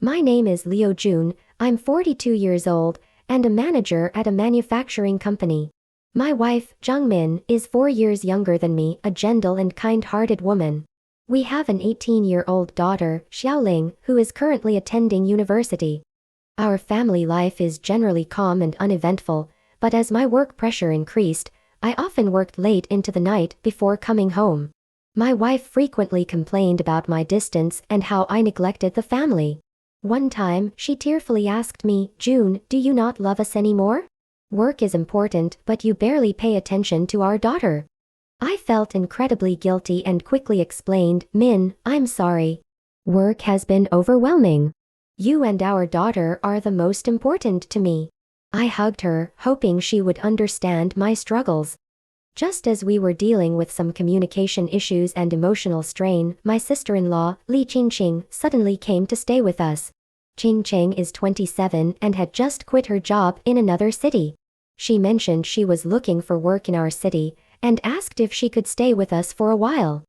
My name is Leo June, I'm 42 years old, and a manager at a manufacturing company. My wife, Jungmin, is 4 years younger than me, a gentle and kind-hearted woman. We have an 18-year-old daughter, Xiaoling, who is currently attending university. Our family life is generally calm and uneventful, but as my work pressure increased, I often worked late into the night before coming home. My wife frequently complained about my distance and how I neglected the family. One time, she tearfully asked me, "June, do you not love us anymore? Work is important, but you barely pay attention to our daughter." I felt incredibly guilty and quickly explained, "Min, I'm sorry. Work has been overwhelming. You and our daughter are the most important to me." I hugged her, hoping she would understand my struggles. Just as we were dealing with some communication issues and emotional strain, my sister-in-law, Li Qingqing, suddenly came to stay with us. Qingqing is 27 and had just quit her job in another city. She mentioned she was looking for work in our city and asked if she could stay with us for a while.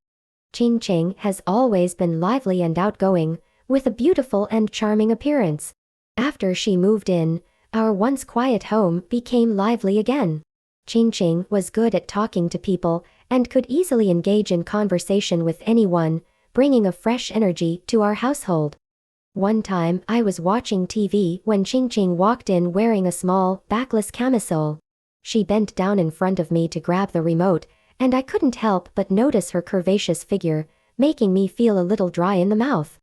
Qingqing has always been lively and outgoing, with a beautiful and charming appearance. After she moved in, our once quiet home became lively again. Qingqing was good at talking to people and could easily engage in conversation with anyone, bringing a fresh energy to our household. One time, I was watching TV when Qingqing walked in wearing a small, backless camisole. She bent down in front of me to grab the remote, and I couldn't help but notice her curvaceous figure, making me feel a little dry in the mouth.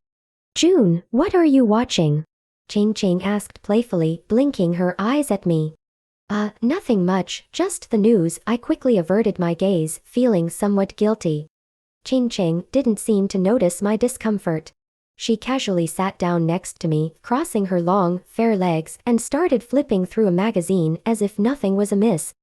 "June, what are you watching?" Qingqing asked playfully, blinking her eyes at me. Nothing much, just the news." I quickly averted my gaze, feeling somewhat guilty. Qingqing didn't seem to notice my discomfort. She casually sat down next to me, crossing her long, fair legs, and started flipping through a magazine as if nothing was amiss.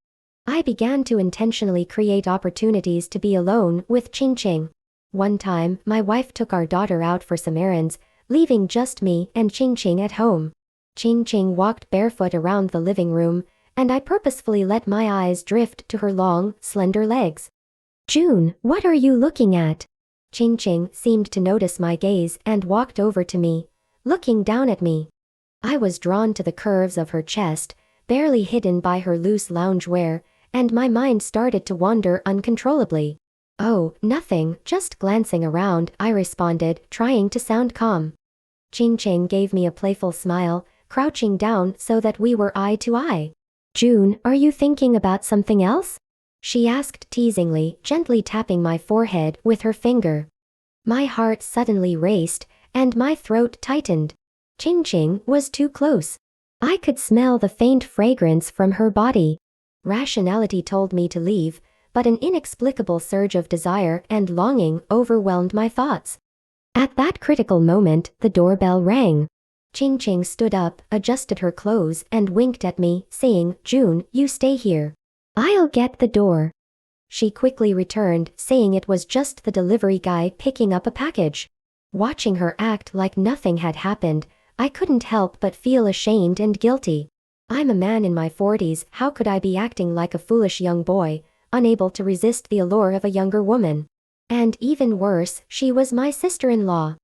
I began to intentionally create opportunities to be alone with Qingqing. One time, my wife took our daughter out for some errands, leaving just me and Qingqing at home. Qingqing walked barefoot around the living room, and I purposefully let my eyes drift to her long, slender legs. "June, what are you looking at?" Qingqing seemed to notice my gaze and walked over to me, looking down at me. I was drawn to the curves of her chest, barely hidden by her loose loungewear, and my mind started to wander uncontrollably. "Oh, nothing, just glancing around," I responded, trying to sound calm. Qingqing gave me a playful smile, crouching down so that we were eye to eye. "June, are you thinking about something else?" she asked teasingly, gently tapping my forehead with her finger. My heart suddenly raced, and my throat tightened. Qingqing was too close. I could smell the faint fragrance from her body. Rationality told me to leave, but an inexplicable surge of desire and longing overwhelmed my thoughts. At that critical moment, the doorbell rang. Qingqing stood up, adjusted her clothes, and winked at me, saying, "June, you stay here. I'll get the door." She quickly returned, saying it was just the delivery guy picking up a package. Watching her act like nothing had happened, I couldn't help but feel ashamed and guilty. I'm a man in my 40s, how could I be acting like a foolish young boy, unable to resist the allure of a younger woman? And even worse, she was my sister-in-law.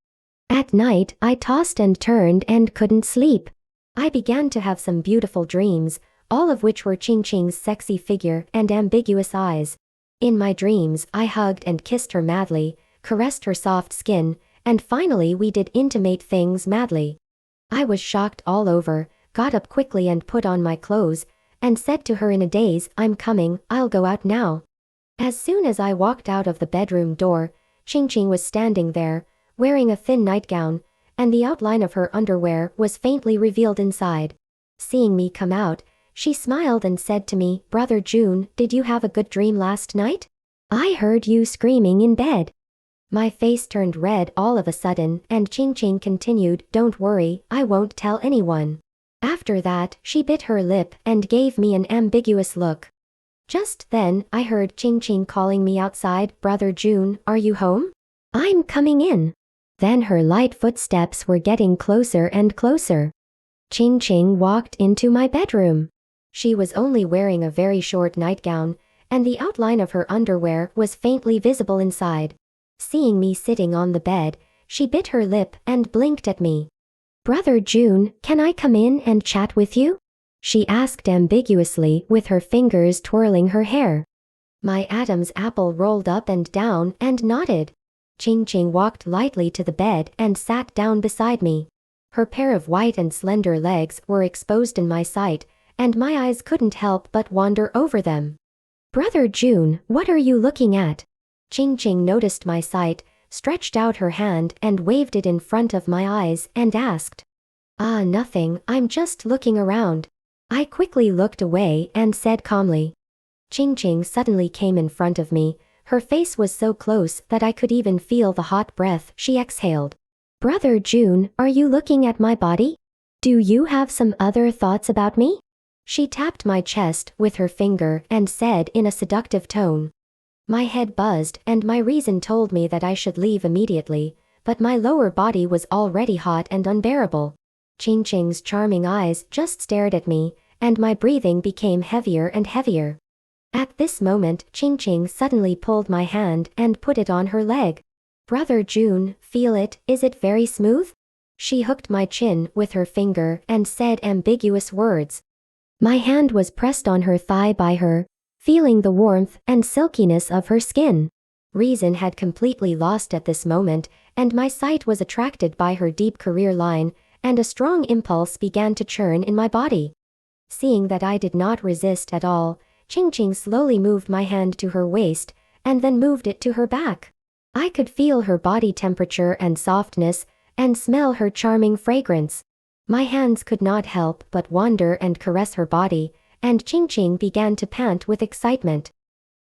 At night, I tossed and turned and couldn't sleep. I began to have some beautiful dreams, all of which were Qingqing's sexy figure and ambiguous eyes. In my dreams, I hugged and kissed her madly, caressed her soft skin, and finally we did intimate things madly. I was shocked all over, got up quickly and put on my clothes, and said to her in a daze, "I'm coming, I'll go out now." As soon as I walked out of the bedroom door, Qingqing was standing there, wearing a thin nightgown, and the outline of her underwear was faintly revealed inside. Seeing me come out, she smiled and said to me, "Brother June, did you have a good dream last night? I heard you screaming in bed." My face turned red all of a sudden, and Qingqing continued, "Don't worry, I won't tell anyone." After that, she bit her lip and gave me an ambiguous look. Just then, I heard Qingqing calling me outside, "Brother June, are you home? I'm coming in." Then her light footsteps were getting closer and closer. Qingqing walked into my bedroom. She was only wearing a very short nightgown, and the outline of her underwear was faintly visible inside. Seeing me sitting on the bed, she bit her lip and blinked at me. Brother June, can I come in and chat with you? She asked ambiguously with her fingers twirling her hair. My Adam's apple rolled up and down and nodded. Ching Ching walked lightly to the bed and sat down beside me. Her pair of white and slender legs were exposed in my sight, and my eyes couldn't help but wander over them. Brother June, what are you looking at? Ching Ching noticed my sight, stretched out her hand and waved it in front of my eyes and asked. Ah, nothing, I'm just looking around. I quickly looked away and said calmly. Ching Ching suddenly came in front of me. Her face was so close that I could even feel the hot breath she exhaled. Brother June, are you looking at my body? Do you have some other thoughts about me? She tapped my chest with her finger and said in a seductive tone. My head buzzed and my reason told me that I should leave immediately, but my lower body was already hot and unbearable. Ching Ching's charming eyes just stared at me, and my breathing became heavier and heavier. At this moment, Ching Ching suddenly pulled my hand and put it on her leg. Brother June, feel it, is it very smooth? She hooked my chin with her finger and said ambiguous words. My hand was pressed on her thigh by her, feeling the warmth and silkiness of her skin. Reason had completely lost at this moment, and my sight was attracted by her deep career line, and a strong impulse began to churn in my body. Seeing that I did not resist at all, Ching Ching slowly moved my hand to her waist, and then moved it to her back. I could feel her body temperature and softness, and smell her charming fragrance. My hands could not help but wander and caress her body, and Ching Ching began to pant with excitement.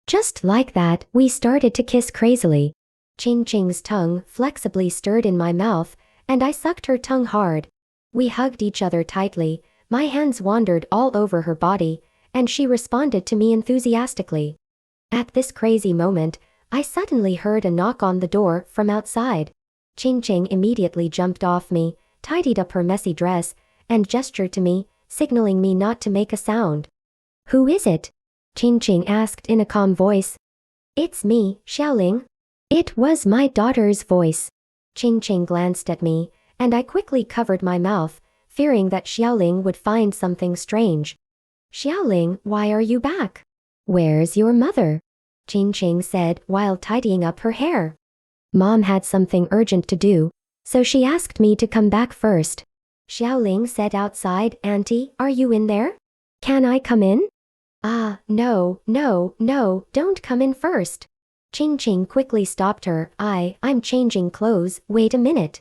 Just like that, we started to kiss crazily. Ching Ching's tongue flexibly stirred in my mouth, and I sucked her tongue hard. We hugged each other tightly, my hands wandered all over her body, and she responded to me enthusiastically. At this crazy moment, I suddenly heard a knock on the door from outside. Ching Ching immediately jumped off me, tidied up her messy dress, and gestured to me, signaling me not to make a sound. Who is it? Ching Ching asked in a calm voice. It's me, Xiaoling. It was my daughter's voice. Ching Ching glanced at me, and I quickly covered my mouth, fearing that Xiaoling would find something strange. Xiaoling, why are you back? Where's your mother? Ching Ching said while tidying up her hair. Mom had something urgent to do, so she asked me to come back first. Xiaoling said outside, Auntie, are you in there? Can I come in? Ah, no, don't come in first. Ching Ching quickly stopped her. I'm changing clothes, wait a minute.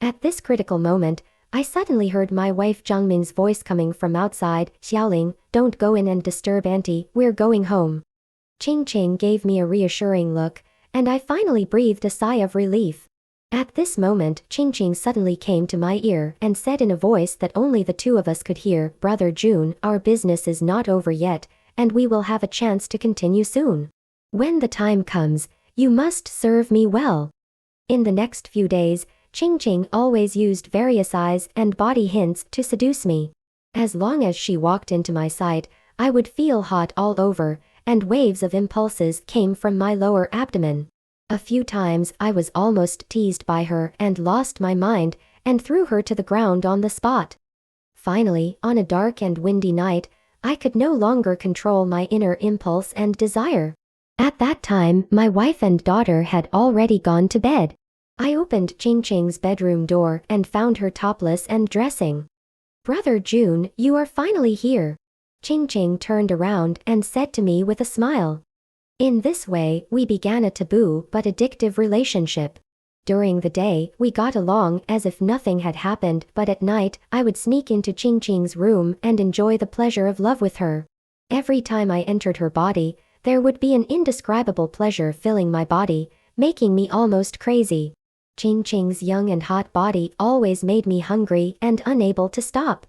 At this critical moment, I suddenly heard my wife Zhangmin's voice coming from outside. Xiaoling, don't go in and disturb Auntie, we're going home. Ching Ching gave me a reassuring look, and I finally breathed a sigh of relief. At this moment, Ching Ching suddenly came to my ear and said in a voice that only the two of us could hear, Brother June, our business is not over yet, and we will have a chance to continue soon. When the time comes, you must serve me well. In the next few days, Ching Ching always used various eyes and body hints to seduce me. As long as she walked into my sight, I would feel hot all over, and waves of impulses came from my lower abdomen. A few times I was almost teased by her and lost my mind and threw her to the ground on the spot. Finally, on a dark and windy night, I could no longer control my inner impulse and desire. At that time, my wife and daughter had already gone to bed. I opened Ching Ching's bedroom door and found her topless and dressing. Brother June, you are finally here. Ching Ching turned around and said to me with a smile. In this way, we began a taboo but addictive relationship. During the day, we got along as if nothing had happened, but at night, I would sneak into Ching Ching's room and enjoy the pleasure of love with her. Every time I entered her body, there would be an indescribable pleasure filling my body, making me almost crazy. Ching Ching's young and hot body always made me hungry and unable to stop.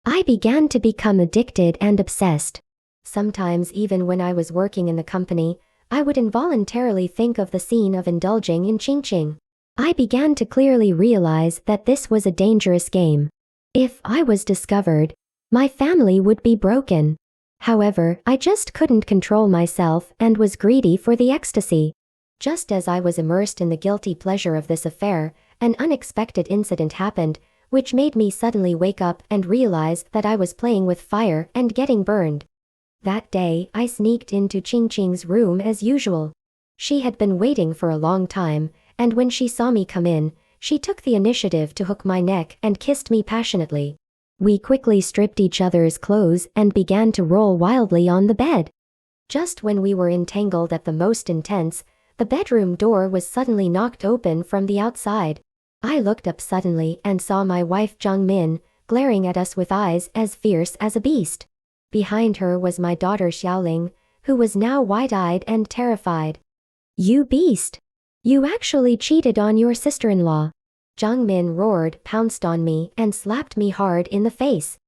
I began to become addicted and obsessed. Sometimes even when I was working in the company, I would involuntarily think of the scene of indulging in Ching Ching. I began to clearly realize that this was a dangerous game. If I was discovered, my family would be broken. However, I just couldn't control myself and was greedy for the ecstasy. Just as I was immersed in the guilty pleasure of this affair, an unexpected incident happened, which made me suddenly wake up and realize that I was playing with fire and getting burned. That day, I sneaked into Qingqing's room as usual. She had been waiting for a long time, and when she saw me come in, she took the initiative to hook my neck and kissed me passionately. We quickly stripped each other's clothes and began to roll wildly on the bed. Just when we were entangled at the most intense, the bedroom door was suddenly knocked open from the outside. I looked up suddenly and saw my wife Zhang glaring at us with eyes as fierce as a beast. Behind her was my daughter Xiaoling, who was now wide-eyed and terrified. "You beast! You actually cheated on your sister-in-law!" Zhang roared, pounced on me, and slapped me hard in the face.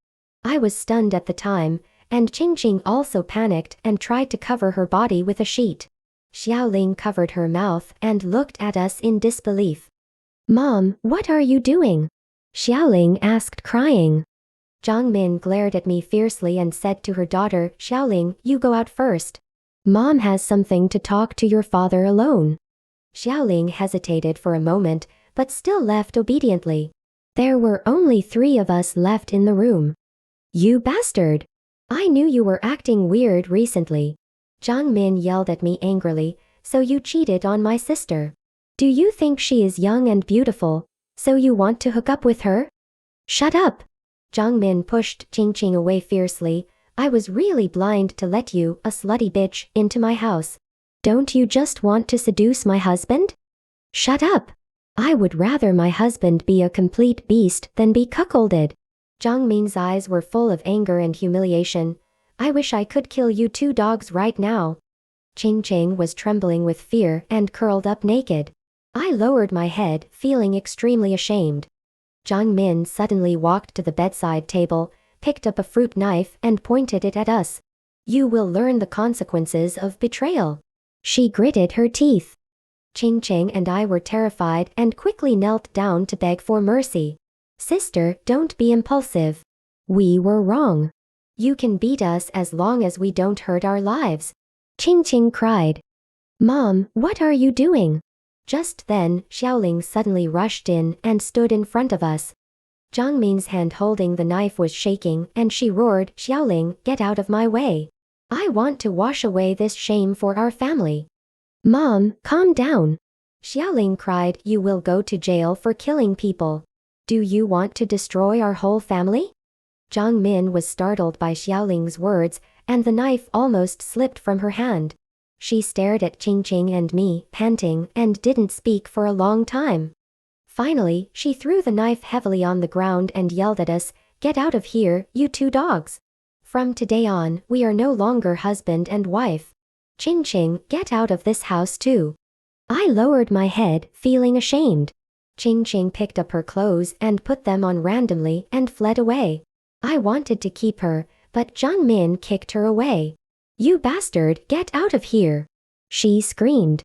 I was stunned at the time, and Qingqing also panicked and tried to cover her body with a sheet. Xiaoling covered her mouth and looked at us in disbelief. "Mom, what are you doing?" Xiaoling asked, crying. Zhang glared at me fiercely and said to her daughter, "Xiaoling, you go out first. Mom has something to talk to your father alone." Xiaoling hesitated for a moment, but still left obediently. There were only 3 of us left in the room. "You bastard! I knew you were acting weird recently." Zhang yelled at me angrily, "So you cheated on my sister? Do you think she is young and beautiful, so you want to hook up with her?" "Shut up!" Zhang pushed Qingqing away fiercely. "I was really blind to let you, a slutty bitch, into my house. Don't you just want to seduce my husband?" "Shut up! I would rather my husband be a complete beast than be cuckolded." Zhang eyes were full of anger and humiliation. "I wish I could kill you 2 dogs right now." Qingqing was trembling with fear and curled up naked. I lowered my head, feeling extremely ashamed. Zhang suddenly walked to the bedside table, picked up a fruit knife and pointed it at us. "You will learn the consequences of betrayal." She gritted her teeth. Qingqing and I were terrified and quickly knelt down to beg for mercy. "Sister, don't be impulsive. We were wrong. You can beat us as long as we don't hurt our lives." Qingqing cried. "Mom, what are you doing?" Just then, Xiaoling suddenly rushed in and stood in front of us. Zhang hand holding the knife was shaking and she roared, "Xiaoling, get out of my way. I want to wash away this shame for our family." "Mom, calm down." Xiaoling cried, "You will go to jail for killing people. Do you want to destroy our whole family?" Zhang was startled by Xiaoling's words, and the knife almost slipped from her hand. She stared at Qingqing and me, panting, and didn't speak for a long time. Finally, she threw the knife heavily on the ground and yelled at us, "Get out of here, you 2 dogs. From today on, we are no longer husband and wife. Qingqing, get out of this house too." I lowered my head, feeling ashamed. Qingqing picked up her clothes and put them on randomly and fled away. I wanted to keep her, but Zhang kicked her away. "You bastard, get out of here!" she screamed.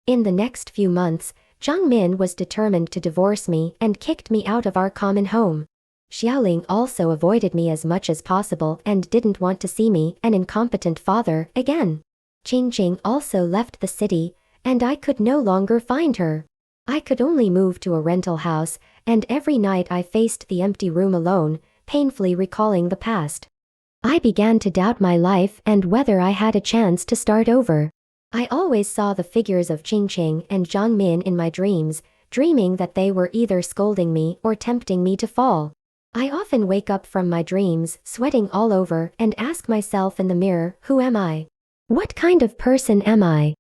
In the next few months, Zhang was determined to divorce me and kicked me out of our common home. Xiaoling also avoided me as much as possible and didn't want to see me, an incompetent father, again. Qingqing also left the city, and I could no longer find her. I could only move to a rental house, and every night I faced the empty room alone, painfully recalling the past. I began to doubt my life and whether I had a chance to start over. I always saw the figures of Qingqing and Zhang in my dreams, dreaming that they were either scolding me or tempting me to fall. I often wake up from my dreams, sweating all over, and ask myself in the mirror, who am I? What kind of person am I?